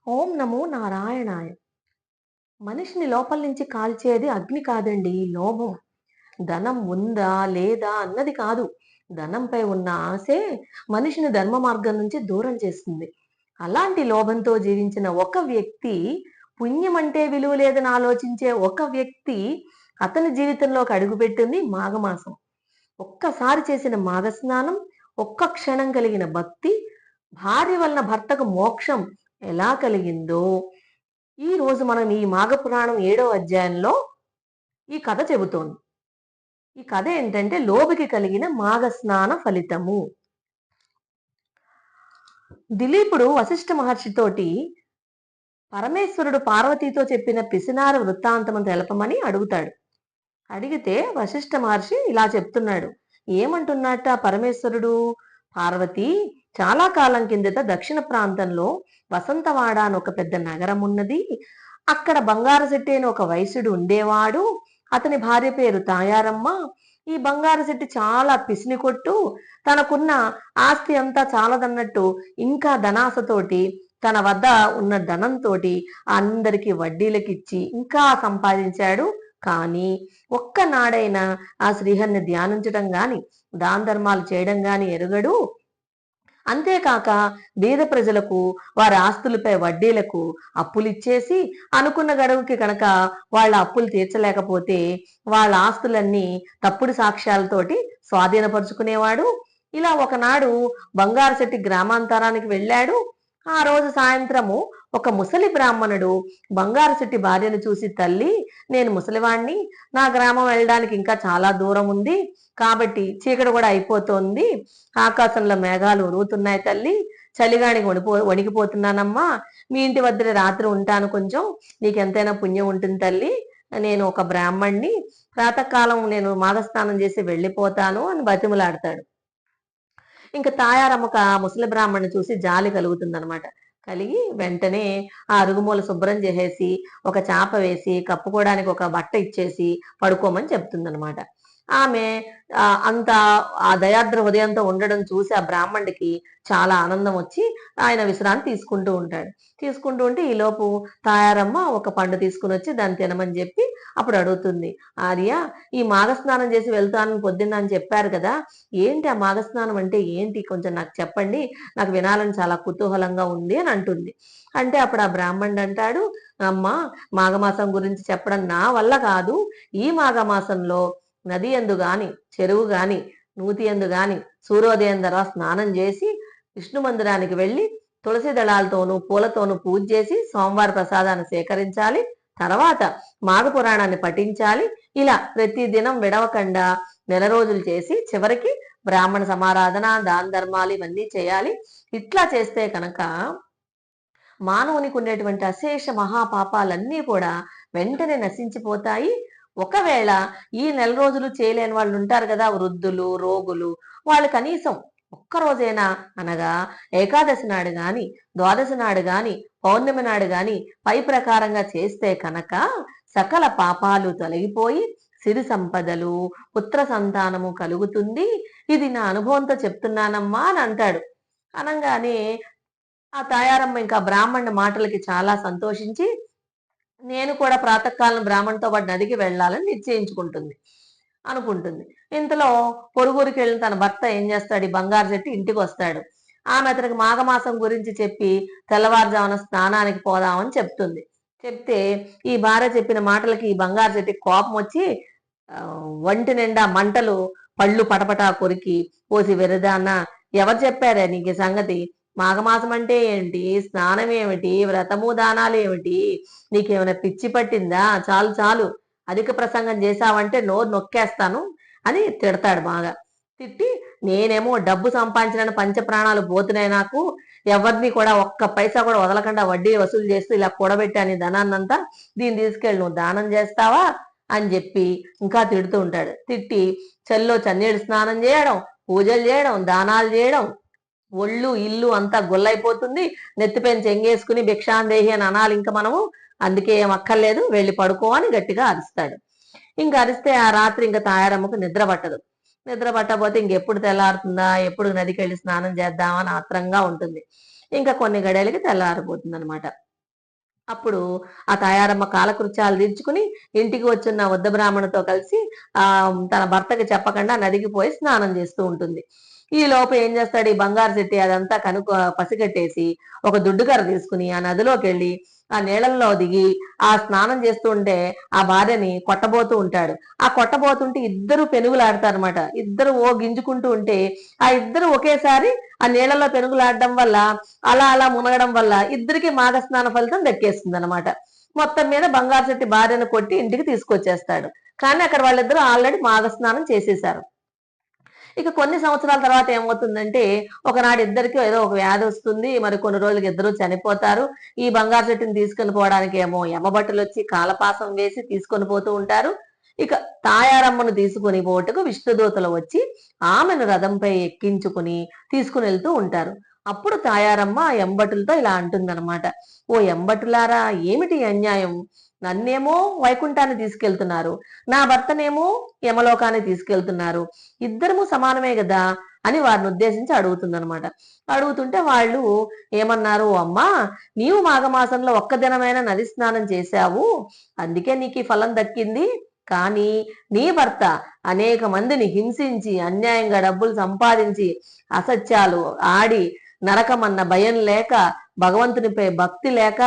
ఓం నమో నారాయణాయ. మనిషిని లోపల నుంచి కాల్చేది అగ్ని కాదండి, లోభం. ధనం ఉందా లేదా అన్నది కాదు. ధనంపై ఉన్న ఆశే మనిషిని ధర్మ మార్గం నుంచి దూరం చేస్తుంది. అలాంటి లోభంతో జీవించిన ఒక వ్యక్తి, పుణ్యం అంటే విలువ లేదని ఆలోచించే ఒక వ్యక్తి అతని జీవితంలోకి అడుగుపెట్టింది మాఘమాసం. ఒక్కసారి చేసిన మాఘస్నానం, ఒక్క క్షణం కలిగిన భక్తి, భార్య వలన భర్తకు మోక్షం ఎలా కలిగిందో ఈ రోజు మనం ఈ మాఘపురాణం 7వ అధ్యాయంలో ఈ కథ చెబుతోంది. ఈ కథ ఏంటంటే లోబికి కలిగిన మాఘస్నాన ఫలితము. దిలీపుడు వశిష్ఠ మహర్షితోటి పరమేశ్వరుడు పార్వతీతో చెప్పిన పిసినార వృత్తాంతము తెలపమని అడుగుతాడు. అడిగితే వశిష్ఠ మహర్షి ఇలా చెప్తున్నాడు. ఏమంటున్నట్ట పరమేశ్వరుడు? పార్వతి, చాలా కాలం కిందట దక్షిణ ప్రాంతంలో వసంతవాడ అని ఒక పెద్ద నగరం ఉన్నది. అక్కడ బంగారు శెట్టి అని ఒక వైశ్యుడు ఉండేవాడు. అతని భార్య పేరు తాయారమ్మ. ఈ బంగారు శెట్టి చాలా పిసిని కొట్టు, తనకున్న ఆస్తి అంతా చాలదన్నట్టు ఇంకా ధనాసతోటి తన వద్ద ఉన్న ధనంతో అందరికి వడ్డీలకిచ్చి ఇంకా సంపాదించాడు. కానీ ఒక్కనాడైనా ఆ శ్రీహరిని ధ్యానించడం గాని దాన ధర్మాలు చేయడం గాని ఎరుగడు. అంతేకాక బీద ప్రజలకు వారి ఆస్తులపై వడ్డీలకు అప్పులిచ్చేసి అనుకున్న గడువుకి కనుక వాళ్ళ అప్పులు తీర్చలేకపోతే వాళ్ళ ఆస్తులన్నీ తప్పుడు సాక్ష్యాలతోటి స్వాధీనపరుచుకునేవాడు. ఇలా ఒకనాడు బంగారు శెట్టి గ్రామాంతరానికి వెళ్ళాడు. ఆ రోజు సాయంత్రము ఒక ముసలి బ్రాహ్మణుడు బంగారు శెట్టి భార్యను చూసి, తల్లి, నేను ముసలివాణ్ణి, నా గ్రామం వెళ్ళడానికి ఇంకా చాలా దూరం ఉంది, కాబట్టి చీకటి కూడా అయిపోతోంది, ఆకాశంలో మేఘాలు ఉరుకుతున్నాయి తల్లి, చలిగానికి వణికిపోతున్నానమ్మా, మీ ఇంటి వద్ద రాత్రి ఉంటాను, కొంచెం నీకు ఎంతైనా పుణ్యం ఉంటుంది తల్లి, నేను ఒక బ్రాహ్మణ్ణి, ప్రాతకాలం నేను మాఘస్నానం చేసి వెళ్ళిపోతాను అని బతిమలాడతాడు. ఇంకా తాయారమ్మక ముసలి బ్రాహ్మణ్ణి చూసి జాలి కలుగుతుందనమాట. కలిగి వెంటనే ఆ అరుగుమూల శుభ్రం చేసేసి ఒక చాప వేసి కప్పుకోవడానికి ఒక బట్ట ఇచ్చేసి పడుకోమని చెప్తుందనమాట. ఆమె అంత ఆ దయాద్ర హృదయంతో ఉండడం చూసి ఆ బ్రాహ్మణుడికి చాలా ఆనందం వచ్చి ఆయన విశ్రాంతి తీసుకుంటూ ఉంటాడు. తీసుకుంటూ ఉంటే ఈలోపు తాయారమ్మ ఒక పండు తీసుకుని వచ్చి దాన్ని తినమని చెప్పి అప్పుడు అడుగుతుంది. ఆర్య, ఈ మాఘస్నానం చేసి వెళ్తానని పొద్దున్న అని చెప్పారు కదా, ఏంటి ఆ మాఘస్నానం అంటే ఏంటి, కొంచెం నాకు చెప్పండి, నాకు వినాలని చాలా కుతూహలంగా ఉంది అని అంటుంది. అంటే అప్పుడు ఆ బ్రాహ్మణుడు అంటాడు, అమ్మా, మాఘమాసం గురించి చెప్పడం నా వల్ల కాదు. ఈ మాఘమాసంలో నది ఎందు గాని, చెరువు గాని, నూతి ఎందు గాని సూర్యోదయం ద్వారా స్నానం చేసి విష్ణు మందిరానికి వెళ్ళి తులసి దళాలతోనూ పూలతోనూ పూజ చేసి సోమవారి ప్రసాదాన్ని సేకరించాలి. తర్వాత మాఘ పురాణాన్ని పఠించాలి. ఇలా ప్రతి దినం విడవకుండా నెల రోజులు చేసి చివరికి బ్రాహ్మణ సమారాధన, దాన ధర్మాలు ఇవన్నీ చేయాలి. ఇట్లా చేస్తే కనుక మానవునికి ఉండేటువంటి అశేష మహాపాపాలన్నీ కూడా వెంటనే నశించిపోతాయి. ఒకవేళ ఈ నెల రోజులు చేయలేని వాళ్ళు ఉంటారు కదా, వృద్ధులు, రోగులు, వాళ్ళు కనీసం ఒక్కరోజైనా, అనగా ఏకాదశి నాడు గాని, ద్వాదశి నాడు గాని, పౌర్ణమి నాడు గాని పై ప్రకారంగా చేస్తే కనుక సకల పాపాలు తొలగిపోయి సిరి సంపదలు, పుత్ర సంతానము కలుగుతుంది. ఇది నా అనుభవంతో చెప్తున్నానమ్మా అని అంటాడు. అనంగానే ఆ తాయారమ్మ ఇంకా బ్రాహ్మణుడి మాటలకి చాలా సంతోషించి, నేను కూడా ప్రాతకాలం బ్రాహ్మణ్తో పాటు నదికి వెళ్ళాలని నిశ్చయించుకుంటుంది, అనుకుంటుంది. ఇంతలో పొరుగురికి వెళ్ళిన తన భర్త ఏం చేస్తాడు, ఈ బంగారు శెట్టి ఇంటికి వస్తాడు. ఆమె అతనికి మాఘమాసం గురించి చెప్పి తెల్లవారుజామున స్నానానికి పోదామని చెప్తుంది. చెప్తే ఈ భార్య చెప్పిన మాటలకి ఈ బంగారు శెట్టి కోపం వచ్చి ఒంటి నిండా మంటలు, పళ్ళు పటపటా కొరికి, పోసి, వెరదాన్న, ఎవరు చెప్పారే నీకు సంగతి, మాఘమాసం అంటే ఏంటి, స్నానం ఏమిటి, వ్రతము దానాలు ఏమిటి, నీకేమైనా పిచ్చి పట్టిందా, చాలు చాలు, అధిక ప్రసంగం చేశావంటే నోరు నొక్కేస్తాను అని తిడతాడు బాగా. తిట్టి, నేనేమో డబ్బు సంపాదించిన పంచ ప్రాణాలు పోతున్నాయి నాకు, ఎవరిని కూడా ఒక్క పైసా కూడా వదలకుండా వడ్డీ వసూలు చేస్తూ ఇలా కూడబెట్టాను ధనాన్నంతా, దీన్ని తీసుకెళ్ళి నువ్వు దానం చేస్తావా అని చెప్పి ఇంకా తిడుతూ ఉంటాడు. తిట్టి చెల్లో చన్నీడు స్నానం చేయడం, పూజలు చేయడం, దానాలు చేయడం, ఒళ్ళు ఇల్లు అంతా గొల్లైపోతుంది, నెత్తిపైన చెంగేసుకుని భిక్షాందేహి అని అనాలి ఇంకా మనము, అందుకే ఏం అక్కర్లేదు, వెళ్ళి పడుకో అని గట్టిగా అరుస్తాడు. ఇంక అరిస్తే ఆ రాత్రి ఇంకా తాయారమ్మకు నిద్ర పట్టదు. నిద్ర పట్టకపోతే ఇంకెప్పుడు తెల్లారుతుందా, ఎప్పుడు నదికి వెళ్ళి స్నానం చేద్దామని ఆత్రంగా ఉంటుంది. ఇంకా కొన్ని గడియలకి తెల్లారిపోతుంది అనమాట. అప్పుడు ఆ తాయారమ్మ కాలకృత్యాలు తీర్చుకుని ఇంటికి వచ్చిన వృద్ధ బ్రాహ్మణుతో కలిసి తన భర్తకి చెప్పకుండా నదికి పోయి స్నానం చేస్తూ ఉంటుంది. ఈ లోపు ఏం చేస్తాడు ఈ బంగారు చెట్టి అదంతా పసిగట్టేసి ఒక దుడ్డుకర్ర తీసుకుని ఆ నదిలోకి వెళ్ళి ఆ నీళ్ళల్లో దిగి ఆ స్నానం చేస్తూ ఉంటే ఆ భార్యని కొట్టబోతూ ఉంటాడు. ఆ కొట్టబోతుంటే ఇద్దరు పెనుగులాడతారనమాట. ఇద్దరు ఓ గింజుకుంటూ ఉంటే ఆ ఇద్దరు ఒకేసారి ఆ నీళ్ళలో పెనుగులాడడం వల్ల అలా అలా మునగడం వల్ల ఇద్దరికి మాఘస్నాన ఫలితం దక్కేస్తుంది అనమాట. మొత్తం మీద బంగారు చెట్టి భార్యను కొట్టి ఇంటికి తీసుకొచ్చేస్తాడు. కానీ అక్కడ వాళ్ళిద్దరూ ఆల్రెడీ మాఘస్నానం చేసేశారు. ఇక కొన్ని సంవత్సరాల తర్వాత ఏమవుతుందంటే ఒకనాడు ఇద్దరికి ఏదో ఒక వ్యాధి వస్తుంది. మరి కొన్ని రోజులకి ఇద్దరు చనిపోతారు. ఈ బంగారు చెట్టుని తీసుకొని పోవడానికి ఏమో యమభటులు వచ్చి కాలపాసం వేసి తీసుకొని పోతూ ఉంటారు. ఇక తాయారమ్మను తీసుకుని పోటుకు విష్ణుదూతలు వచ్చి ఆమెను రథంపై ఎక్కించుకుని తీసుకుని వెళ్తూ ఉంటారు. అప్పుడు తాయారమ్మ ఆ ఎంబటులతో ఇలా అంటుందన్నమాట. ఓ ఎంబటులారా, ఏమిటి అన్యాయం? నన్నేమో వైకుంఠాన్ని తీసుకెళ్తున్నారు, నా భర్తనేమో యమలోకాన్ని తీసుకెళ్తున్నారు. ఇద్దరము సమానమే కదా అని వారిని ఉద్దేశించి అడుగుతుందనమాట. అడుగుతుంటే వాళ్ళు ఏమన్నారు, అమ్మా నీవు మాఘమాసంలో ఒక్క దినమైన నది స్నానం చేశావు, అందుకే నీకు ఈ ఫలం దక్కింది. కానీ నీ భర్త అనేక మందిని హింసించి అన్యాయంగా డబ్బులు సంపాదించి అసత్యాలు ఆడి నరకమన్న భయం లేక భగవంతునిపై భక్తి లేక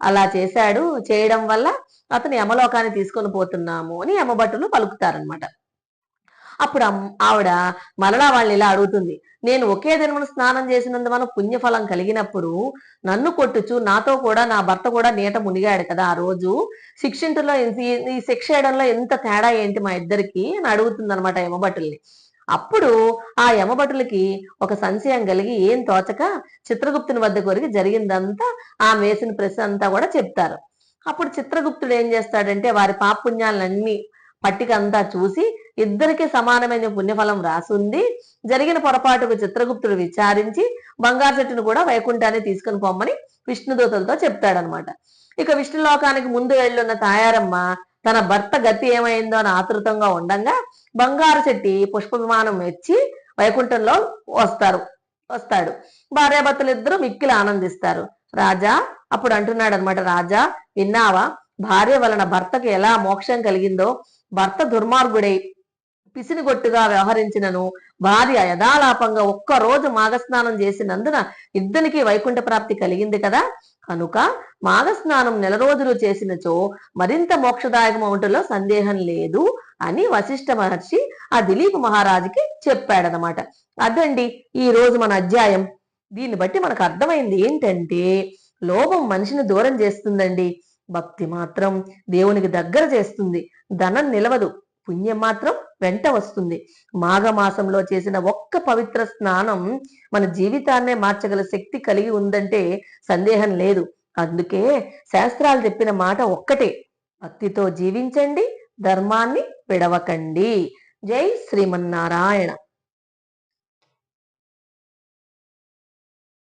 అలా చేశాడు. చేయడం వల్ల అతను యమలోకాన్ని తీసుకొని పోతున్నాము అని యమభటులు పలుకుతారనమాట. అప్పుడు ఆవిడ మరలా వాళ్ళని ఇలా అడుగుతుంది, నేను ఒకే దినమును స్నానం చేసినందువల్ల పుణ్యఫలం కలిగినప్పుడు నన్ను కొట్టుచు నాతో కూడా నా భర్త కూడా నీట మునిగాడు కదా ఆ రోజు, శిక్షించలో ఈ శిక్ష వేయడంలో ఎంత తేడా ఏంటి మా ఇద్దరికి అని అడుగుతుంది అనమాట యమభటుల్ని. అప్పుడు ఆ యమభటులకి ఒక సంశయం కలిగి ఏం తోచక చిత్రగుప్తుని వద్ద కొరికి జరిగిందంతా ఆ వేసిన ప్రశ్న అంతా కూడా చెప్తారు. అప్పుడు చిత్రగుప్తుడు ఏం చేస్తాడంటే వారి పాపుణ్యాలన్నీ పట్టిక అంతా చూసి ఇద్దరికి సమానమైన పుణ్యఫలం రాసుంది, జరిగిన పొరపాటుకు చిత్రగుప్తుడు విచారించి బంగారు చెట్టును కూడా వైకుంఠాన్ని తీసుకుని పోమ్మని విష్ణుదూతలతో చెప్తాడనమాట. ఇక విష్ణులోకానికి ముందు వెళ్ళున్న తాయారమ్మ తన భర్త గతి ఏమైందో అని ఆతృతంగా ఉండంగా బంగారు చెట్టి పుష్ప విమానం ఎచ్చి వైకుంఠంలో వస్తాడు. భార్యాభర్తలు ఇద్దరు మిక్కిలి ఆనందిస్తారు. రాజా అప్పుడు అంటున్నాడు అనమాట, రాజా విన్నావా, భార్య వలన భర్తకు ఎలా మోక్షం కలిగిందో? భర్త దుర్మార్గుడై పిసినిగొట్టుగా వ్యవహరించినను భార్య యథాలాపంగా ఒక్కరోజు మాఘస్నానం చేసినందున ఇద్దరికి వైకుంఠ ప్రాప్తి కలిగింది కదా. కనుక మాఘస్నానం నెల రోజులు చేసినచో మరింత మోక్షదాయకమవుటలో సందేహం లేదు అని వశిష్ఠ మహర్షి ఆ దిలీప్ మహారాజుకి చెప్పాడనమాట. అదండి ఈ రోజు మన అధ్యాయం. దీన్ని బట్టి మనకు అర్థమైంది ఏంటంటే లోభం మనిషిని దూరం చేస్తుందండి, భక్తి మాత్రం దేవునికి దగ్గర చేస్తుంది. ధనం నిలవదు, పుణ్యం మాత్రం వెంట వస్తుంది. మాఘమాసంలో చేసిన ఒక్క పవిత్ర స్నానం మన జీవితాన్నే మార్చగల శక్తి కలిగి ఉందంటే సందేహం లేదు. అందుకే శాస్త్రాలు చెప్పిన మాట ఒక్కటే, భక్తితో జీవించండి, ధర్మాన్ని విడవకండి. జై శ్రీమన్నారాయణ.